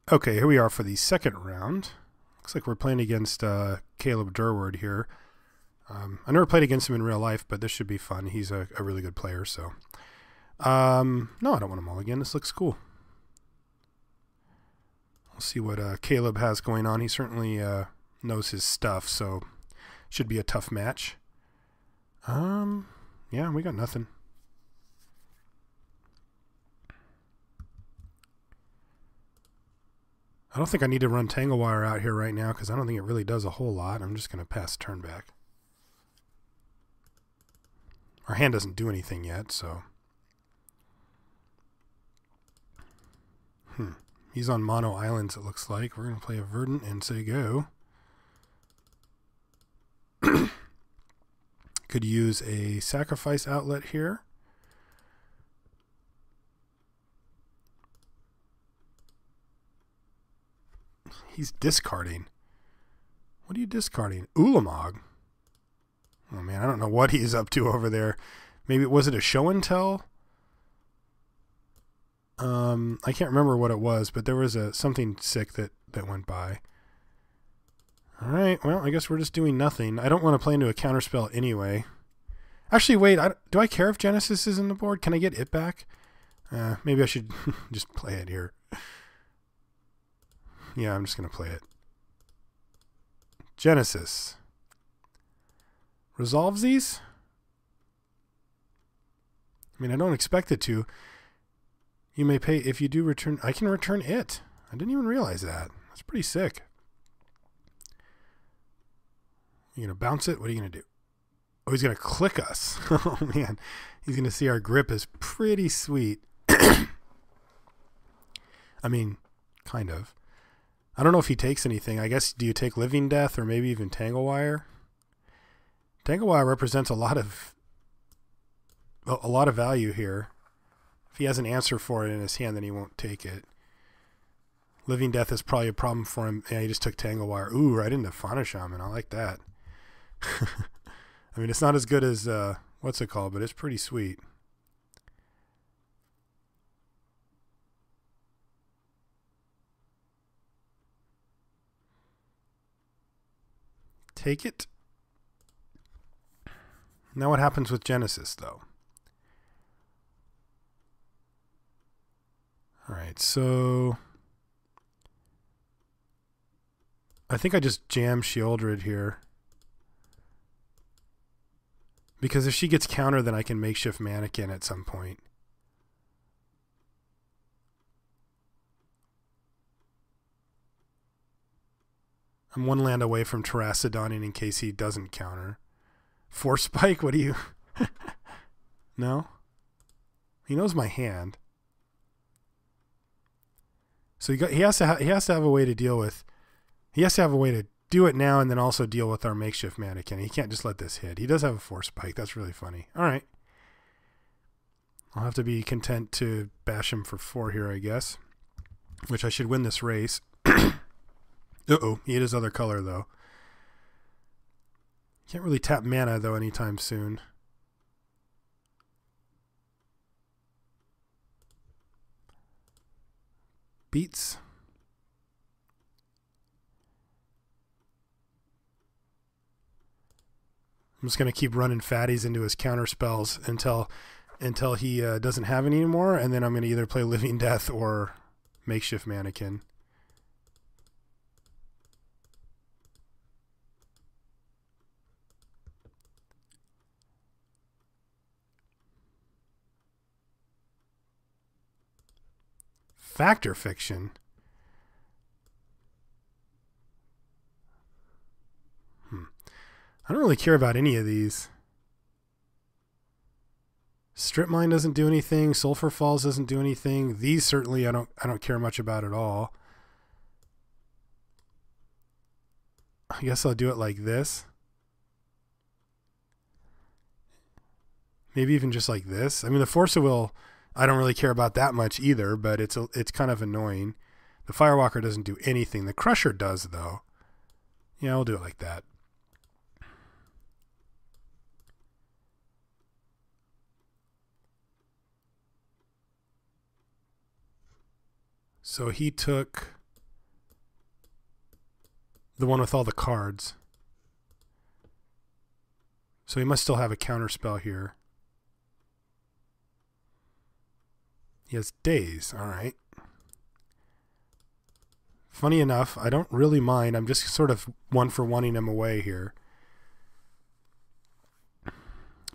Okay, here we are for the second round. Looks like we're playing against Caleb Durward here. I never played against him in real life, but this should be fun. He's a really good player, so. No, I don't want to mulligan. This looks cool. We'll see what Caleb has going on. He certainly knows his stuff, so should be a tough match. Yeah, we got nothing. I don't think I need to run Tangle Wire out here right now because I don't think it really does a whole lot. I'm just going to pass turn back. Our hand doesn't do anything yet, so. He's on mono islands, it looks like. We're going to play a Verdant and say go. Could use a sacrifice outlet here. He's discarding. What are you discarding? Ulamog. Oh man, I don't know what he's up to over there. Maybe was it a show and tell? I can't remember what it was, but there was something sick that went by. All right, well, I guess we're just doing nothing. I don't want to play into a counterspell anyway. Actually, wait, do I care if Genesis is in the board? Can I get it back? Maybe I should just play it here. Yeah, I'm just going to play it. Genesis. Resolves these? I mean, I don't expect it to. You may pay if you do return. I can return it. I didn't even realize that. That's pretty sick. You going to bounce it? What are you going to do? Oh, he's going to click us. Oh, man. He's going to see our grip is pretty sweet. I mean, kind of. I don't know if he takes anything. I guess, do you take Living Death or maybe even Tangle Wire? Tangle Wire represents a lot of value here. If he has an answer for it in his hand, then he won't take it. Living Death is probably a problem for him. Yeah, he just took Tangle Wire. Ooh, right into Fauna Shaman. I like that. I mean, it's not as good as, what's it called, but it's pretty sweet. Take it. Now what happens with Genesis, though? All right, so I think I just jam Sheoldred here. Because if she gets countered, then I can Makeshift Mannequin at some point. I'm one land away from Terracodon in case he doesn't counter. Force Spike, what do you... No? He knows my hand. So he has to have a way to deal with... He has to have a way to do it now and then also deal with our Makeshift Mannequin. He can't just let this hit. He does have a Force Spike. That's really funny. All right. I'll have to be content to bash him for 4 here, I guess. Which I should win this race. Uh-oh. He hit his other color, though. Can't really tap mana, though, anytime soon. Beats. I'm just going to keep running fatties into his counter spells until he doesn't have any anymore, and then I'm going to either play Living Death or Makeshift Mannequin. Factor Fiction. I don't really care about any of these. Strip Mine doesn't do anything. Sulfur Falls doesn't do anything. These certainly I don't care much about at all. I guess I'll do it like this. Maybe even just like this. I mean, the Force of Will, I don't really care about that much either, but it's kind of annoying. The Firewalker doesn't do anything. The Crusher does, though. Yeah, I'll do it like that. So he took The one with all the cards. So he must still have a counter spell here. He has Daze. All right. Funny enough, I don't really mind. I'm just sort of one for wanting him away here.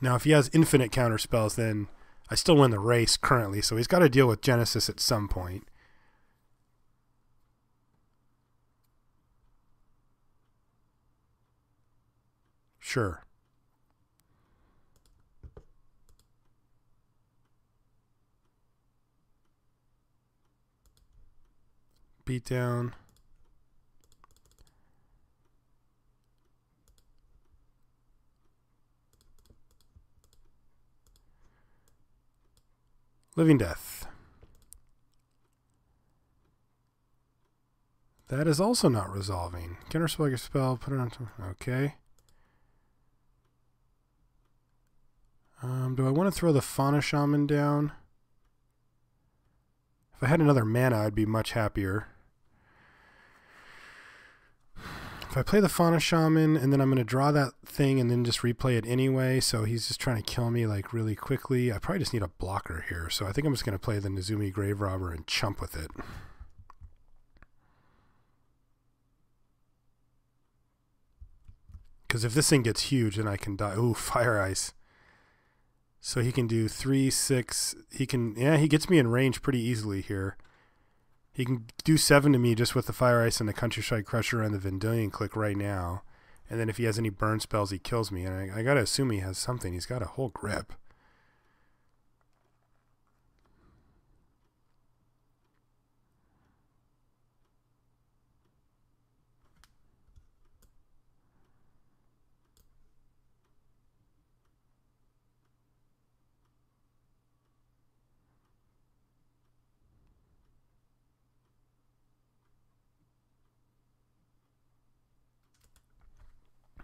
Now, if he has infinite counter spells, then I still win the race currently. So he's got to deal with Genesis at some point. Sure. Beat down. Living Death. That is also not resolving. Counterspell your spell, put it on. Okay. Do I want to throw the Fauna Shaman down? If I had another mana, I'd be much happier. If I play the Fauna Shaman and then I'm going to draw that thing and then just replay it anyway, so he's just trying to kill me like really quickly, I probably just need a blocker here. So I think I'm just going to play the Nezumi Grave Robber and chump with it. Because if this thing gets huge, then I can die. Ooh, Fire Ice. So he can do 3, 6. He can, yeah, he gets me in range pretty easily here. He can do 7 to me just with the Fire Ice and the Countryside Crusher and the Vendilion Click right now. And then if he has any burn spells, he kills me. And I got to assume he has something. He's got a whole grip.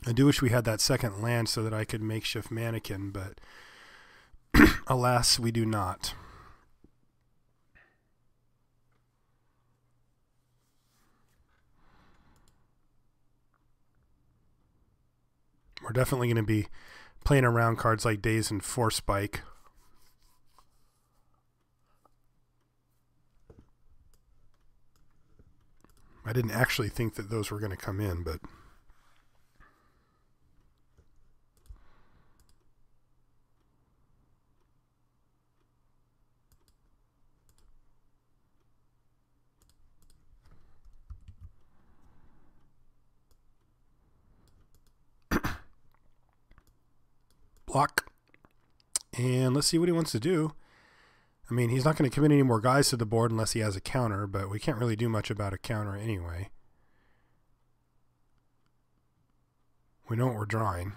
I do wish we had that second land so that I could makeshift mannequin, but alas, we do not. We're definitely going to be playing around cards like Daze and Force Spike. I didn't actually think that those were going to come in, but... block. And let's see what he wants to do. I mean, he's not going to commit any more guys to the board unless he has a counter, but we can't really do much about a counter anyway. We know what we're drawing.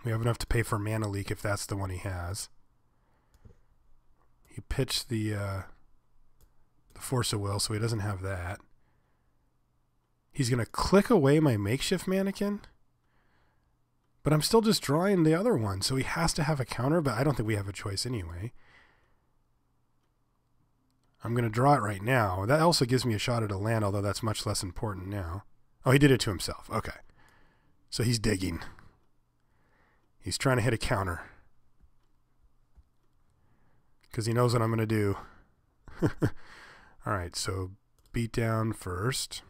We have enough to pay for Mana Leak if that's the one he has. He pitched the Force of Will, so he doesn't have that. He's going to click away my makeshift mannequin. But I'm still just drawing the other one, so he has to have a counter, but I don't think we have a choice anyway. I'm going to draw it right now. That also gives me a shot at a land, although that's much less important now. Oh, he did it to himself. Okay. So he's digging. He's trying to hit a counter. Because he knows what I'm going to do. All right, so beat down first.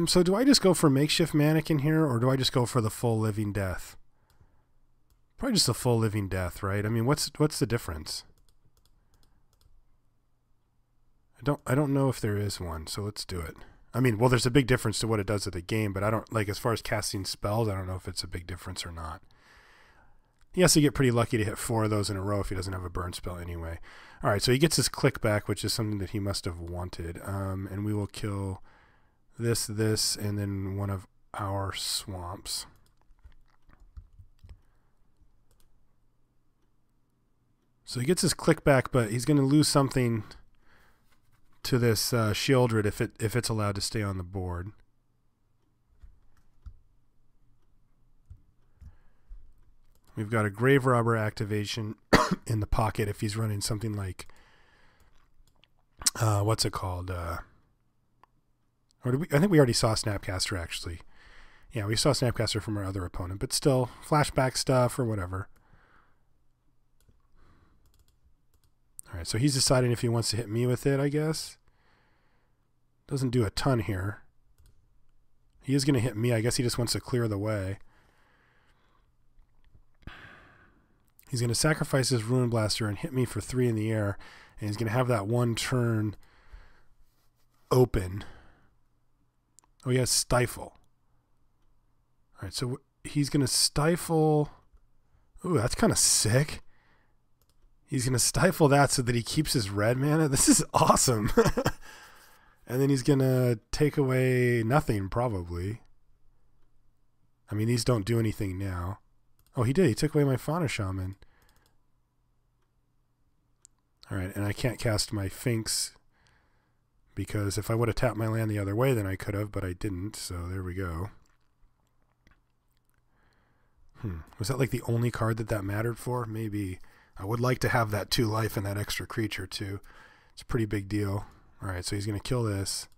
So do I just go for makeshift mannequin here, or do I just go for the full living death? Probably just the full living death, right? I mean, what's the difference? I don't know if there is one, so let's do it. I mean, well, there's a big difference to what it does to the game, but I don't, like, as far as casting spells, I don't know if it's a big difference or not. He has to get pretty lucky to hit 4 of those in a row if he doesn't have a burn spell anyway. All right, so he gets his click back, which is something that he must have wanted. And we will kill this, and then one of our swamps. So he gets his click back, but he's going to lose something to this Sheoldred if it's allowed to stay on the board. We've got a Grave Robber activation in the pocket if he's running something like, what's it called? Or I think we already saw Snapcaster, actually. Yeah, we saw Snapcaster from our other opponent, but still, flashback stuff or whatever. All right, so he's deciding if he wants to hit me with it, I guess. Doesn't do a ton here. He is going to hit me. I guess he just wants to clear the way. He's going to sacrifice his Ruin Blaster and hit me for 3 in the air. And he's going to have that one turn open. Oh, he has Stifle. All right, so he's going to Stifle. Ooh, that's kind of sick. He's going to Stifle that so that he keeps his red mana. This is awesome. And then he's going to take away nothing, probably. I mean, these don't do anything now. Oh, he did. He took away my Fauna Shaman. All right, and I can't cast my Finks because if I would have tapped my land the other way, then I could have, but I didn't, so there we go. Was that like the only card that mattered for? Maybe. I would like to have that 2 life and that extra creature, too. It's a pretty big deal. All right, so he's going to kill this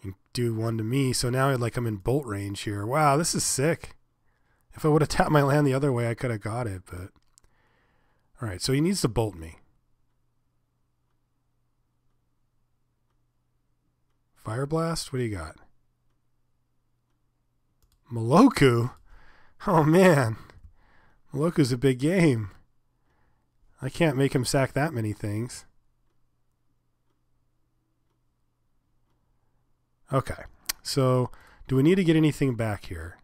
and do 1 to me. So now I'm in bolt range here. Wow, this is sick. If I would have tapped my land the other way, I could have got it. But all right, so he needs to bolt me. Fire Blast? What do you got? Meloku? Oh, man. Meloku's a big game. I can't make him sack that many things. Okay, so do we need to get anything back here?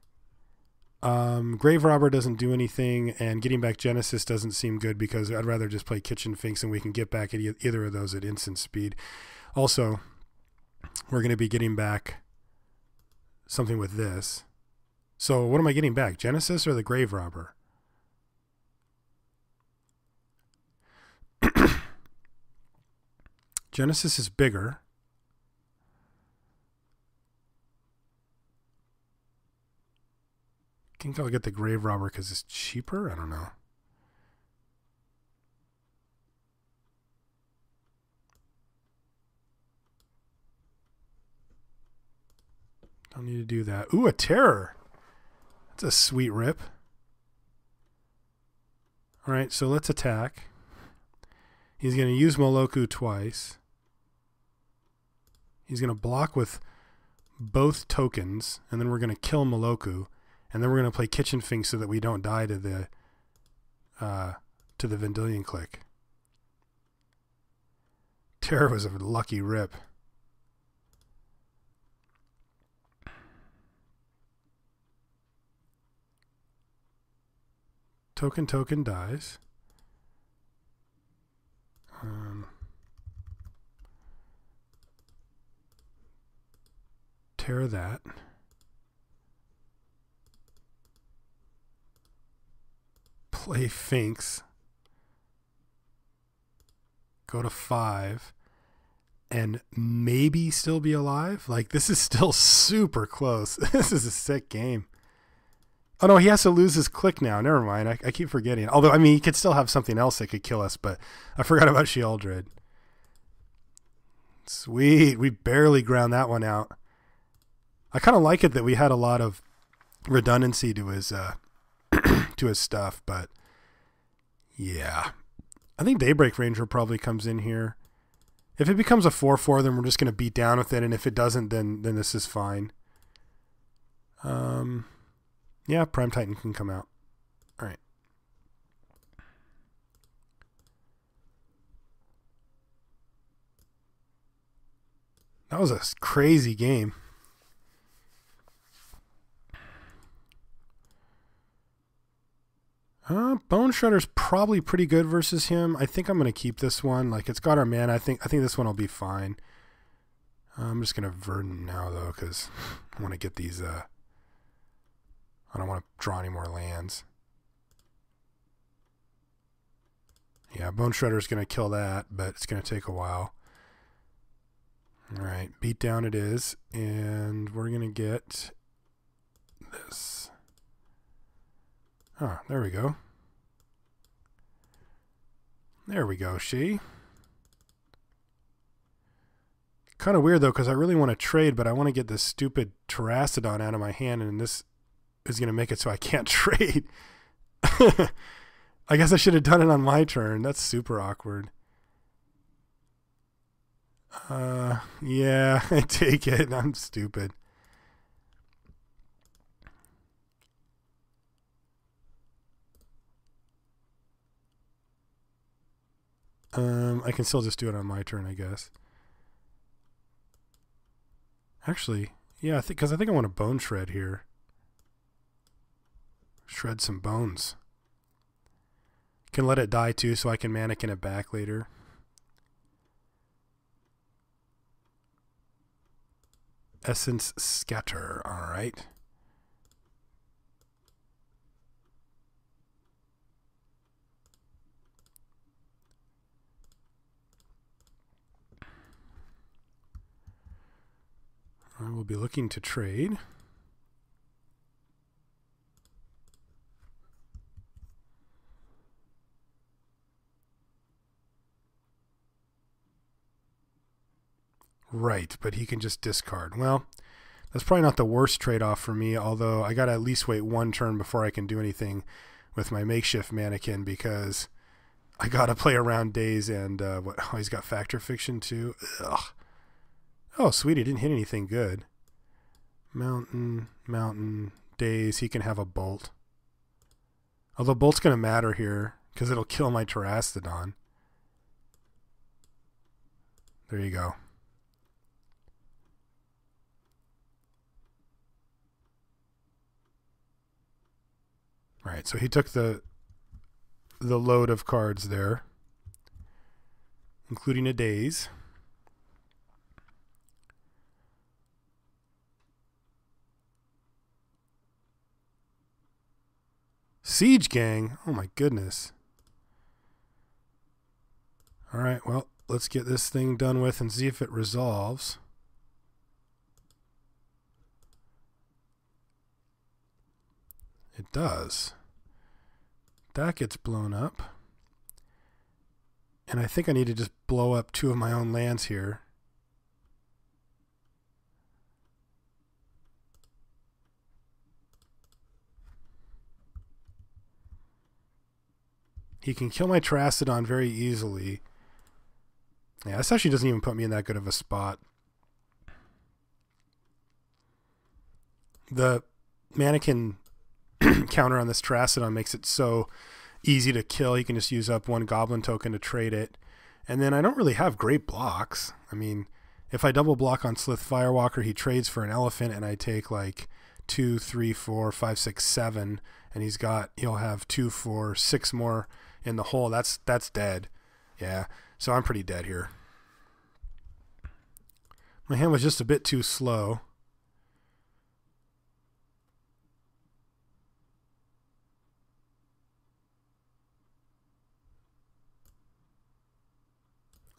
Grave Robber doesn't do anything, and getting back Genesis doesn't seem good because I'd rather just play Kitchen Finks and we can get back at either of those at instant speed. Also, we're going to be getting back something with this. So what am I getting back, Genesis or the Grave Robber? Genesis is bigger. I think I'll get the Grave Robber because it's cheaper. I don't know. Don't need to do that. Ooh, a Terror. That's a sweet rip. All right, so let's attack. He's going to use Meloku twice. He's going to block with both tokens, and then we're going to kill Meloku. And then we're going to play Kitchen Finks so that we don't die to the Vendilion Clique. Terror was a lucky rip. Token dies. Tear that. Play Finks. Go to 5. And maybe still be alive? Like, this is still super close. This is a sick game. Oh, no, he has to lose his click now. Never mind. I keep forgetting. Although, I mean, he could still have something else that could kill us, but I forgot about Sheoldred. Sweet. We barely ground that one out. I kind of like it that we had a lot of redundancy to his to his stuff, but yeah. I think Daybreak Ranger probably comes in here. If it becomes a 4/4, then we're just going to beat down with it, and if it doesn't, then this is fine. Yeah, Prime Titan can come out. All right. That was a crazy game. Bone Shredder's probably pretty good versus him. I think I'm going to keep this one. Like, it's got our mana. I think this one will be fine. I'm just going to Verdant now, though, because I want to get these... I don't want to draw any more lands. Yeah, Bone Shredder's going to kill that, but it's going to take a while. All right, beat down it is, and we're going to get this. Oh, there we go. There we go, she. Kind of weird, though, because I really want to trade, but I want to get this stupid Terracodon out of my hand, and this is going to make it so I can't trade. I guess I should have done it on my turn. That's super awkward. Yeah, I take it. I'm stupid. I can still just do it on my turn, I guess. Actually, yeah, because I think I want a bone shred here. Shred some bones. Can let it die too, so I can mannequin it back later. Essence scatter. All right. I will be looking to trade. Right, but he can just discard. Well, that's probably not the worst trade-off for me, although I got to at least wait one turn before I can do anything with my makeshift mannequin because I got to play around Daze and what? Oh, he's got Factor Fiction too. Ugh. Oh, sweet, he didn't hit anything good. Mountain, Daze, he can have a Bolt. Although Bolt's going to matter here because it'll kill my Terracodon. There you go. All right, so he took the load of cards there, including a Daze. Siege Gang? Oh my goodness. All right, well, let's get this thing done with and see if it resolves. It does. That gets blown up. And I think I need to just blow up 2 of my own lands here. He can kill my Terracodon very easily. Yeah, this actually doesn't even put me in that good of a spot. The mannequin counter on this Terracodon makes it so easy to kill. You can just use up 1 goblin token to trade it. And then I don't really have great blocks. I mean, if I double block on Slith Firewalker, he trades for an elephant and I take like 2, 3, 4, 5, 6, 7, and he'll have 2, 4, 6 more in the hole. That's dead. Yeah, so I'm pretty dead here. My hand was just a bit too slow.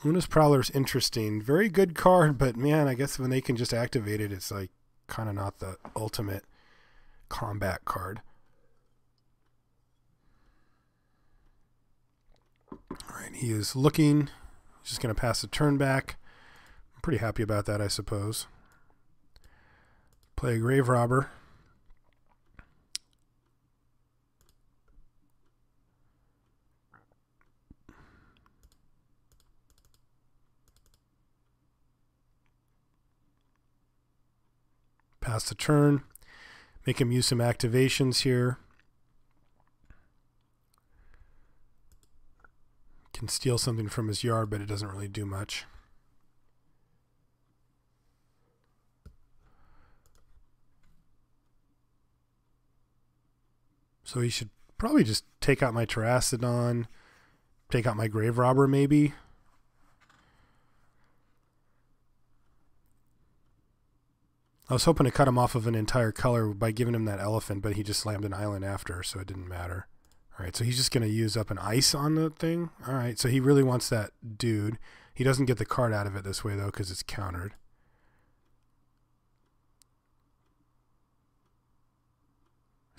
Luna's Prowler's interesting. Very good card, but man, I guess when they can just activate it, it's like kind of not the ultimate combat card. All right, he is looking. He's just going to pass the turn back. I'm pretty happy about that, I suppose. Play a Grave Robber. Pass the turn. Make him use some activations here. Can steal something from his yard, but it doesn't really do much. So he should probably just take out my Terracodon, take out my Grave Robber maybe. I was hoping to cut him off of an entire color by giving him that elephant, but he just slammed an island after, so it didn't matter. All right, so he's just going to use up an ice on the thing. All right, so he really wants that dude. He doesn't get the card out of it this way, though, because it's countered.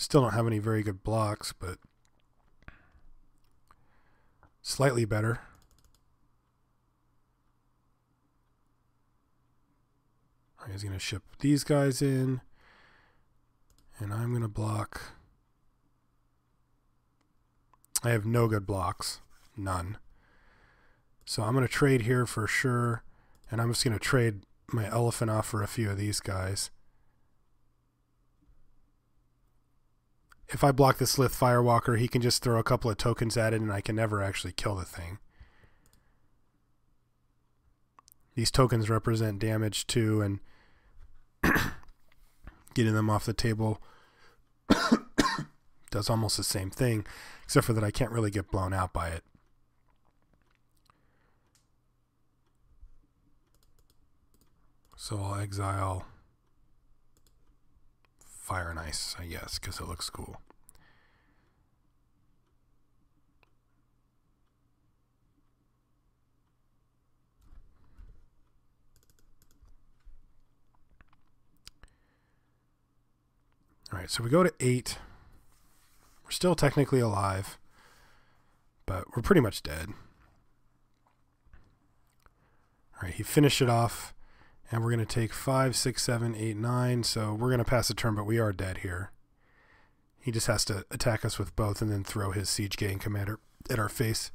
Still don't have any very good blocks, but slightly better. He's going to ship these guys in, and I'm going to block. I have no good blocks, none. So I'm going to trade here for sure, and I'm just going to trade my elephant off for a few of these guys. If I block the Slith Firewalker, he can just throw a couple of tokens at it, and I can never actually kill the thing. These tokens represent damage too, and getting them off the table does almost the same thing, except for that I can't really get blown out by it. So I'll exile Fire and Ice, I guess, because it looks cool. All right, so we go to 8. We're still technically alive, but we're pretty much dead. All right, he finished it off, and we're going to take 5, 6, 7, 8, 9. So we're going to pass the turn, but we are dead here. He just has to attack us with both and then throw his Siege Gang Commander at our face.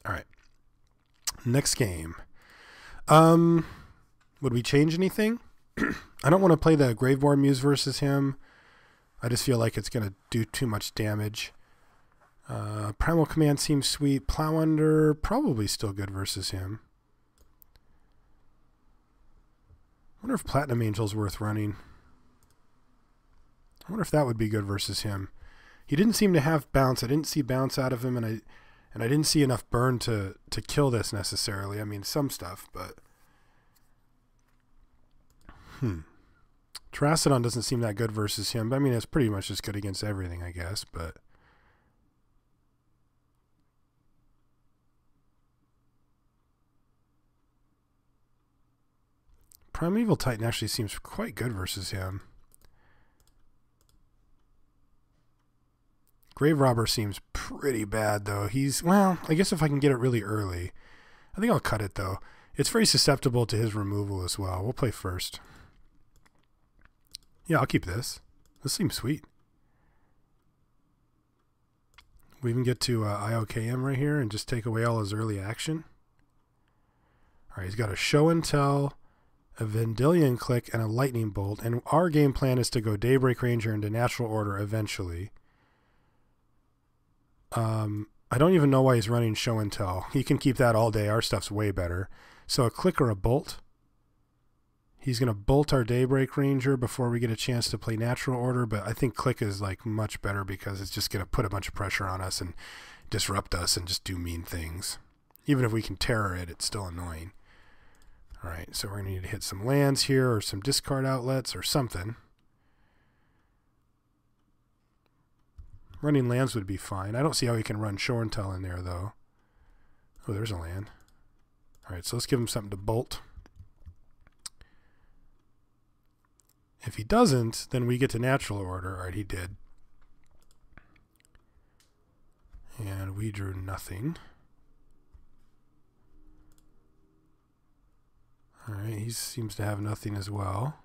All right. Next game. Would we change anything? I don't want to play the Graveborn Muse versus him. I just feel like it's going to do too much damage. Primal Command seems sweet. Plow Under, probably still good versus him. I wonder if Platinum Angel's worth running. I wonder if that would be good versus him. He didn't seem to have bounce. I didn't see bounce out of him, and I didn't see enough burn to kill this necessarily. I mean, some stuff, but Terracodon doesn't seem that good versus him. But I mean, it's pretty much just good against everything, I guess. But Primeval Titan actually seems quite good versus him. Grave Robber seems pretty bad, though. Well, I guess if I can get it really early. I think I'll cut it, though. It's very susceptible to his removal as well. We'll play first. Yeah, I'll keep this. This seems sweet. We even get to IOKM right here and just take away all his early action. All right, he's got a Show and Tell, a Vendilion Click, and a Lightning Bolt. And our game plan is to go Daybreak Ranger into Natural Order eventually. I don't even know why he's running Show and Tell. He can keep that all day. Our stuff's way better. So a Click or a Bolt. He's going to bolt our Daybreak Ranger before we get a chance to play Natural Order, but I think Click is like much better because it's just going to put a bunch of pressure on us and disrupt us and just do mean things. Even if we can terror it, it's still annoying. All right, so we're going to need to hit some lands here or some discard outlets or something. Running lands would be fine. I don't see how he can run Show and Tell in there, though. Oh, there's a land. All right, so let's give him something to bolt. If he doesn't, then we get to Natural Order. All right, he did. And we drew nothing. All right, he seems to have nothing as well.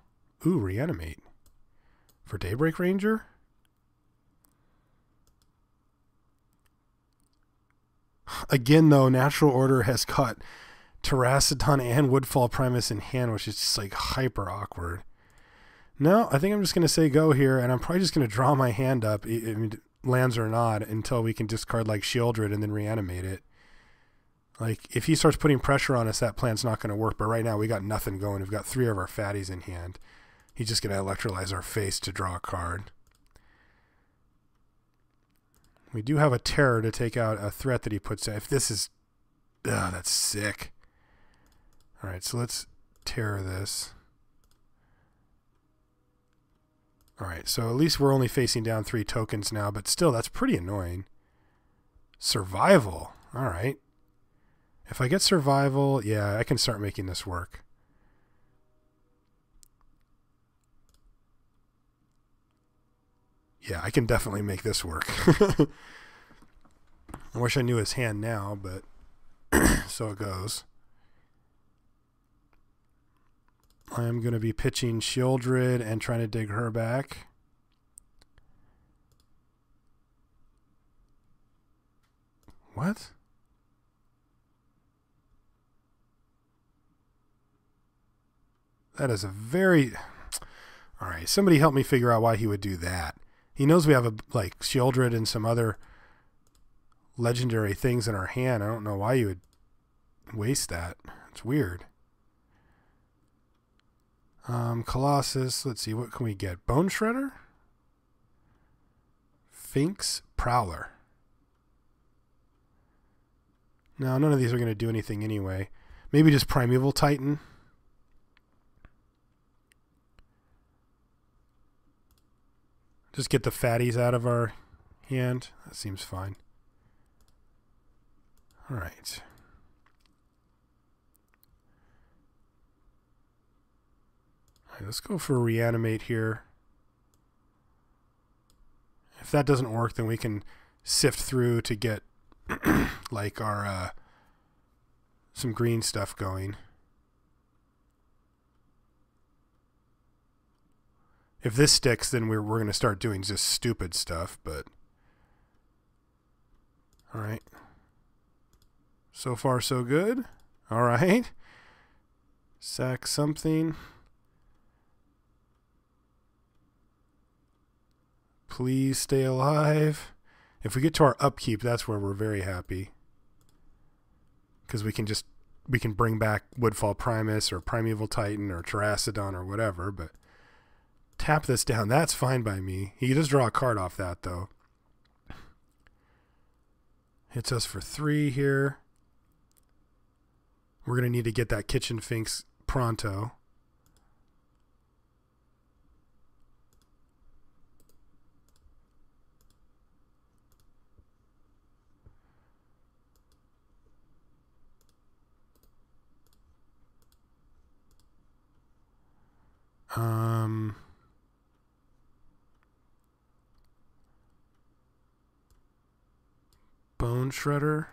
Ooh, Reanimate. For Daybreak Ranger? Again, though, Natural Order has caught Terracodon and Woodfall Primus in hand, which is just like hyper awkward. No, I think I'm just going to say go here, and I'm probably just going to draw my hand up, I mean, lands or not, until we can discard like Shieldred and then reanimate it. Like, if he starts putting pressure on us, that plan's not going to work, but right now we got nothing going. We've got 3 of our fatties in hand. He's just going to electrolyze our face to draw a card. We do have a terror to take out a threat that he puts in. If this is... that's sick. Alright, so let's terror this. All right, so at least we're only facing down 3 tokens now, but still, that's pretty annoying. Survival. All right. If I get survival, yeah, I can start making this work. Yeah, I can definitely make this work. I wish I knew his hand now, but so it goes. I'm going to be pitching Sheoldred and trying to dig her back. What? That is a very... All right, somebody help me figure out why he would do that. He knows we have a like Sheoldred and some other legendary things in our hand. I don't know why you would waste that. It's weird. Colossus. Let's see. What can we get? Bone Shredder? Finks Prowler. No, none of these are going to do anything anyway. Maybe just Primeval Titan. Just get the fatties out of our hand. That seems fine. All right. All right, let's go for Reanimate here. If that doesn't work, then we can sift through to get like our some green stuff going. If this sticks, then we're going to start doing just stupid stuff, but all right. So far, so good. All right. Sack something. Please stay alive. If we get to our upkeep, that's where we're very happy. Because we can bring back Woodfall Primus or Primeval Titan or Terracodon or whatever, but tap this down. That's fine by me. He does draw a card off that, though. Hits us for 3 here. We're going to need to get that Kitchen Finks pronto. Bone Shredder.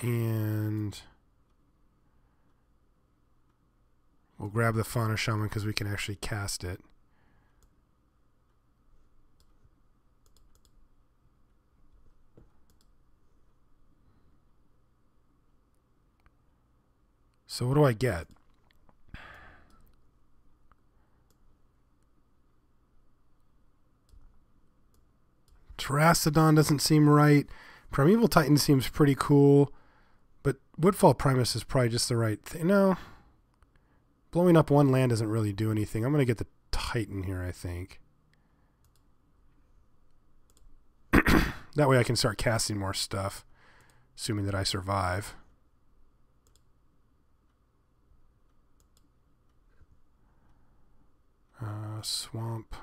And we'll grab the Fauna Shaman because we can actually cast it. So what do I get? Terracodon doesn't seem right. Primeval Titan seems pretty cool. But Woodfall Primus is probably just the right thing. No. Blowing up one land doesn't really do anything. I'm going to get the Titan here, I think. That way I can start casting more stuff. Assuming that I survive. Swamp.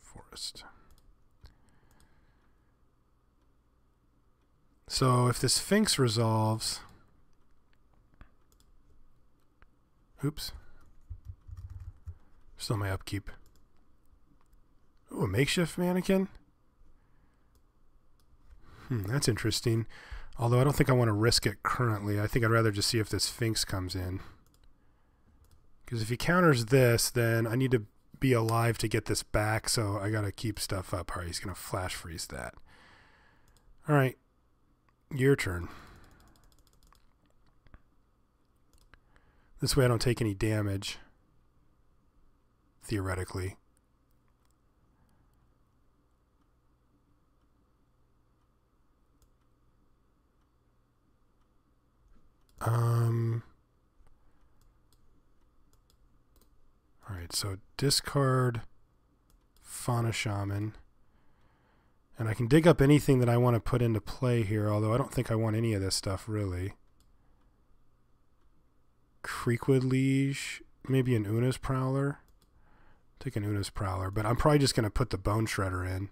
Forest. So if this Sphinx resolves... Oops. Still my upkeep. Ooh, a makeshift mannequin? That's interesting. Although I don't think I want to risk it currently. I think I'd rather just see if this Sphinx comes in. Because if he counters this, then I need to be alive to get this back, so I got to keep stuff up. All right, he's going to flash freeze that. All right. Your turn. This way I don't take any damage. Theoretically. Alright, so discard Fauna Shaman. And I can dig up anything that I want to put into play here, although I don't think I want any of this stuff, really. Creekwood Liege, maybe an Una's Prowler. Take an Una's Prowler, but I'm probably just going to put the Bone Shredder in.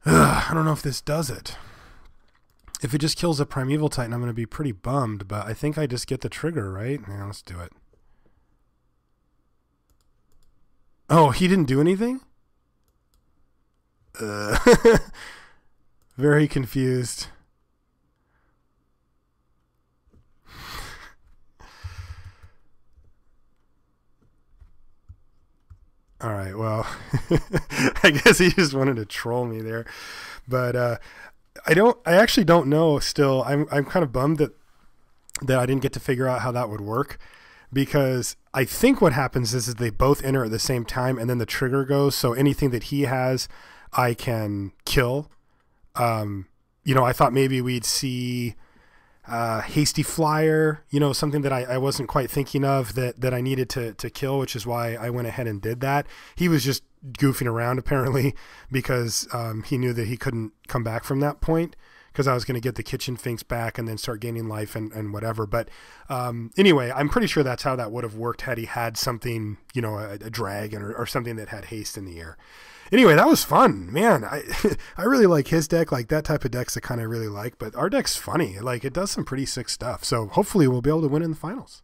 I don't know if this does it. If it just kills a Primeval Titan, I'm going to be pretty bummed, but I think I just get the trigger, right? Yeah, let's do it. Oh, he didn't do anything? Very confused. All right, well, I guess he just wanted to troll me there, but I actually don't know still. I'm kind of bummed that I didn't get to figure out how that would work, because I think what happens is they both enter at the same time and then the trigger goes. So anything that he has, I can kill. I thought maybe we'd see Hasty Flyer, something that I wasn't quite thinking of that I needed to kill, which is why I went ahead and did that. He was just goofing around apparently because he knew that he couldn't come back from that point, because I was going to get the Kitchen Finks back and then start gaining life and whatever. But anyway, I'm pretty sure that's how that would have worked had he had something, a dragon or something that had haste in the air. Anyway, that was fun, man. I really like his deck. Like, that type of deck's the kind I really like. But our deck's funny. Like, it does some pretty sick stuff. So hopefully we'll be able to win in the finals.